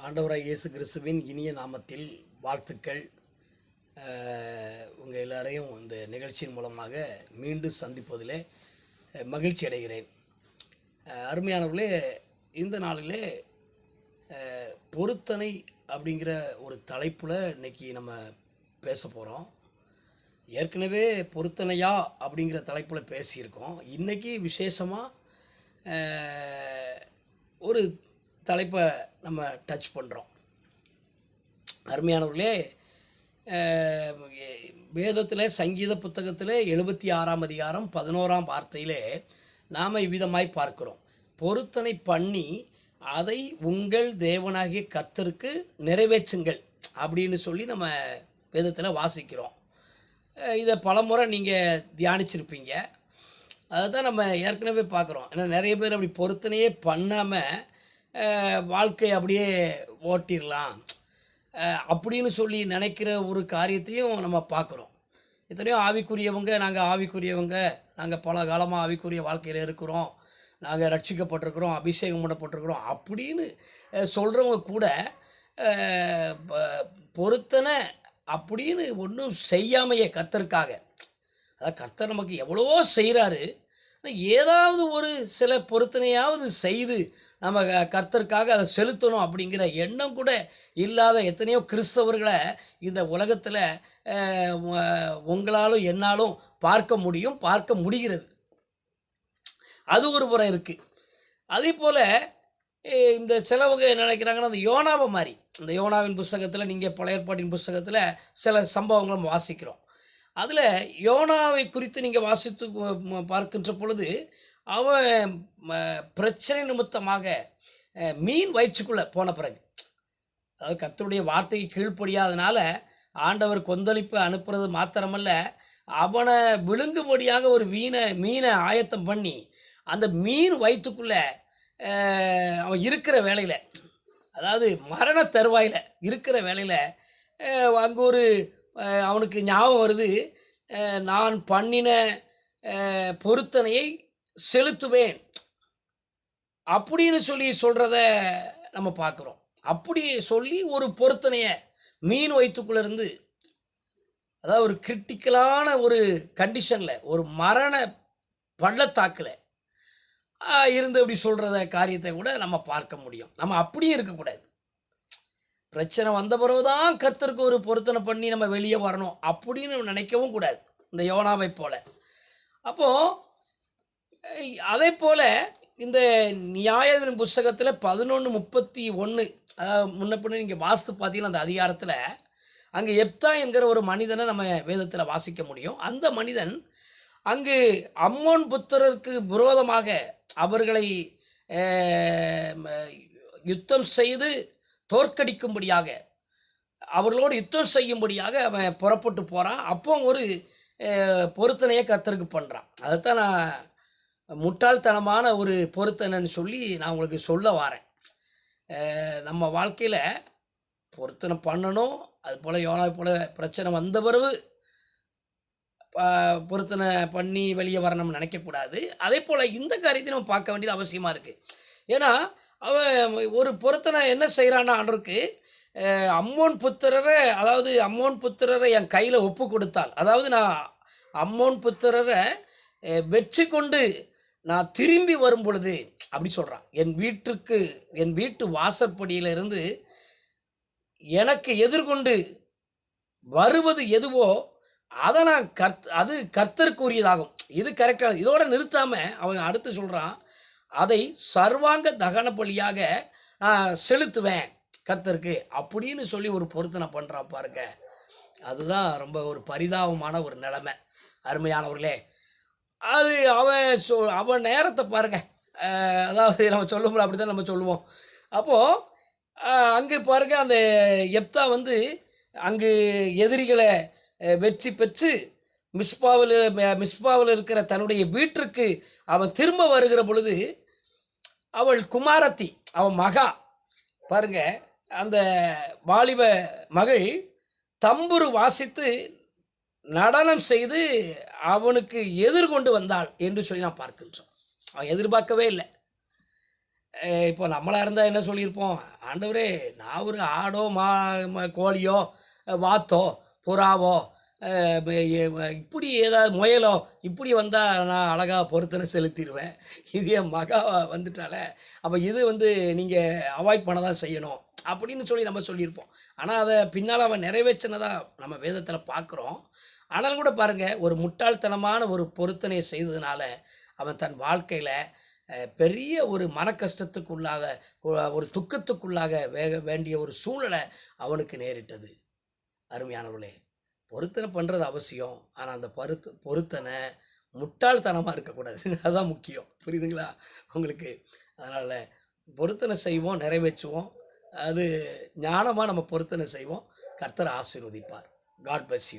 ஆண்டவராய் இயேசு கிறிஸ்துவின் இனிய நாமத்தில் வாழ்த்துக்கள். உங்கள் எல்லாரையும் இந்த நிகழ்ச்சியின் மூலமாக மீண்டும் சந்திப்பதிலே மகிழ்ச்சி அடைகிறேன். அருமையானவர்களே, இந்த நாளிலே பொருத்தனை அப்படிங்கிற ஒரு தலைப்பில் இன்றைக்கி நம்ம பேச போகிறோம். ஏற்கனவே பொருத்தனையா அப்படிங்கிற தலைப்பில் பேசியிருக்கோம். இன்றைக்கி விசேஷமாக ஒரு தலைப்பை நம்ம டச் பண்ணுறோம். அருமையானவர்களே, வேதத்தில் சங்கீத புத்தகத்தில் 76ஆம் அதிகாரம் 11ஆம் வார்த்தையிலே நாம் இவ்விதமாய் பார்க்கிறோம். பொருத்தனை பண்ணி அதை உங்கள் தேவனாகிய கர்த்தருக்கு நிறைவேற்றுங்கள் அப்படின்னு சொல்லி நம்ம வேதத்தில் வாசிக்கிறோம். இதை பலமுறை நீங்கள் தியானிச்சிருப்பீங்க. அதை தான் நம்ம ஏற்கனவே பார்க்குறோம். ஏன்னா நிறைய பேர் அப்படி பொருத்தனையே பண்ணாமல் வாழ்க்கையை அப்படியே ஓட்டிடலாம் அப்படின்னு சொல்லி நினைக்கிற ஒரு காரியத்தையும் நம்ம பார்க்குறோம். எத்தனையோ ஆவிக்குரியவங்க, நாங்கள் பல காலமாக ஆவிக்குரிய வாழ்க்கையில் இருக்கிறோம், நாங்கள் ரட்சிக்கப்பட்டிருக்கிறோம், அபிஷேகம் பண்ணப்பட்டிருக்கிறோம் அப்படின்னு சொல்கிறவங்க கூட பொருத்தனை அப்படின்னு ஒன்றும் செய்யாமையே கர்த்தருக்காக, அதாவது கர்த்தர் நமக்கு எவ்வளவோ செய்கிறாரு, ஏதாவது ஒரு சில பொருத்தனையாவது செய்து நம்ம கர்த்தருக்காக அதை செலுத்தணும் அப்படிங்கிற எண்ணம் கூட இல்லாத எத்தனையோ கிறிஸ்தவர்களை இந்த உலகத்தில் உங்களாலும் என்னாலும் பார்க்க முடிகிறது. அது ஒரு புறம் இருக்குது. அதே போல் இந்த சிலவங்க என்ன நினைக்கிறாங்கன்னா, அந்த யோனாவை மாதிரி, இந்த யோனாவின் புஸ்தகத்தில், நீங்கள் பழைய ஏற்பாட்டின் புஸ்தகத்தில் சில சம்பவங்களும் வாசிக்கிறோம். அதில் யோனாவை குறித்து நீங்கள் வாசித்து பார்க்கின்ற பொழுது, அவன் பிரச்சனை நிமித்தமாக மீன் வயிற்றுக்குள்ளே போன பிறகு, அதாவது கர்த்தருடைய வார்த்தைக்கு கீழ்ப்படியாதனால ஆண்டவர் கொந்தளிப்பு அனுப்புறது மாத்திரமல்ல, அவனை விழுங்கும்படியாக ஒரு மீனை ஆயத்தம் பண்ணி அந்த மீன் வயிற்றுக்குள்ளே அவன் இருக்கிற வேளையில், அதாவது மரண தருவாயில் இருக்கிற வேளையில், அங்கே ஒரு அவனுக்கு ஞாபகம் வருது, நான் பண்ணின பொருத்தனையை செலுத்துவேன் அப்படின்னு சொல்லி சொல்கிறத நம்ம பார்க்குறோம். அப்படி சொல்லி ஒரு பொருத்தனையை மீன் வயிற்றுக்குள்ளேருந்து, அதாவது ஒரு கிரிட்டிக்கலான ஒரு கண்டிஷனில், ஒரு மரண பள்ளத்தாக்கில் இருந்து அப்படி சொல்கிறத காரியத்தை கூட நம்ம பார்க்க முடியும். நம்ம அப்படியே இருக்கக்கூடாது. பிரச்சனை வந்த பிறகு தான் கர்த்தருக்கு ஒரு பொருத்தனை பண்ணி நம்ம வெளியே வரணும் அப்படின்னு நினைக்கவும் கூடாது, இந்த யோனாவை போல. அப்போது அதே போல் இந்த நியாயவின் புஸ்தகத்தில் 11:31, அதாவது முன்ன பின்ன நீங்கள் வாஸ்து பார்த்தீங்கன்னா அந்த அதிகாரத்தில் அங்கே எப்தா என்கிற ஒரு மனிதனை நம்ம வேதத்தில் வாசிக்க முடியும். அந்த மனிதன் அங்கு அம்மோன் புத்திரருக்கு விரோதமாக அவர்களை யுத்தம் செய்து தோற்கடிக்கும்படியாக, அவர்களோடு யுத்தம் செய்யும்படியாக அவன் புறப்பட்டு போகிறான். அப்போ ஒரு பொருத்தனையை கர்த்தருக்கு பண்ணுறான். அதைத்தான் நான் முட்டாள்தனமான ஒரு பொருத்தனைன்னு சொல்லி நான் உங்களுக்கு சொல்ல வரேன். நம்ம வாழ்க்கையில் பொருத்தனை பண்ணணும். அது போல் யோனாவை போல் பிரச்சனை வந்த பிறகு பொருத்தனை பண்ணி வெளியே வரணும்னு நினைக்கக்கூடாது. அதே போல் இந்த காரியத்தை நம்ம பார்க்க வேண்டியது அவசியமாக இருக்குது. ஏன்னா அவன் ஒரு பொருத்தனை என்ன செய்கிறான்னா, ஆண்டவருக்கு அம்மோன் புத்திரரை என் கையில் ஒப்பு கொடுத்தால், அதாவது நான் அம்மோன் புத்திரரை வெற்றி கொண்டு நான் திரும்பி வரும் பொழுது அப்படி சொல்கிறான், என் வீட்டு வாசற்படியிலிருந்து எனக்கு எதிர்கொண்டு வருவது எதுவோ அதை நான் அது கர்த்தருக்குரியதாகும். இது கரெக்டான. இதோட நிறுத்தாமல் அவன் அடுத்து சொல்கிறான், அதை சர்வாங்க தகன பலியாக நான் செலுத்துவேன் கர்த்தருக்கு அப்படின்னு சொல்லி ஒரு பொருத்தனை பண்ணுறான் பாருங்க. அதுதான் ரொம்ப ஒரு பரிதாபமான ஒரு நிலைமை. அருமையானவர்களே, அது அவன் நேரத்தை பாருங்க. அதாவது நம்ம சொல்லும்போது அப்படி தான் நம்ம சொல்லுவோம். அப்போது அங்கே பாருங்க, அந்த எப்தா அங்கு எதிரிகளை வெற்றி பெற்று மிஸ்பாவில் இருக்கிற தன்னுடைய வீட்டிற்கு அவன் திரும்ப வருகிற பொழுது, அவள் குமாரத்தி, அவன் மகா பாருங்க, அந்த வாலிப மகள் தம்புரு வாசித்து நடனம் செய்து அவனுக்கு எதிர்கொண்டு வந்தாள் என்று சொல்லி நான் பார்க்கின்றோம். அவன் எதிர்பார்க்கவே இல்லை. இப்போ நம்மளாக இருந்தால் என்ன சொல்லியிருப்போம், ஆண்டவரே நான் ஒரு ஆடோ கோழியோ வாத்தோ புறாவோ இப்படி ஏதாவது முயலோ இப்படி வந்தால் நான் அழகாக பொருத்தனை செலுத்திடுவேன். இது என் மகா வந்துட்டாலே அப்போ இது நீங்கள் அவாய்ட் பண்ண தான் செய்யணும் அப்படின்னு சொல்லி நம்ம சொல்லியிருப்போம். ஆனால் அதை பின்னால் அவன் நிறைவேற்றினதா நம்ம வேதத்தில் பார்க்குறோம். ஆனால் கூட பாருங்கள், ஒரு முட்டாள்தனமான ஒரு பொருத்தனையை செய்ததுனால அவன் தன் வாழ்க்கையில் பெரிய ஒரு மன கஷ்டத்துக்குள்ளாக ஒரு துக்கத்துக்குள்ளாக வேண்டிய ஒரு சூழ்நிலை அவனுக்கு நேரிட்டது. அருமையானவர்களே, பொருத்தனை பண்ணுறது அவசியம். ஆனால் அந்த பொருத்தனை முட்டாள்தனமாக இருக்கக்கூடாது. அதுதான் முக்கியம். புரியுதுங்களா உங்களுக்கு? அதனால் பொருத்தனை செய்வோம், நிறைவேற்றுவோம். அது ஞானமாக நம்ம பொருத்தனை செய்வோம். கர்த்தர் ஆசீர்வதிப்பார். God bless you.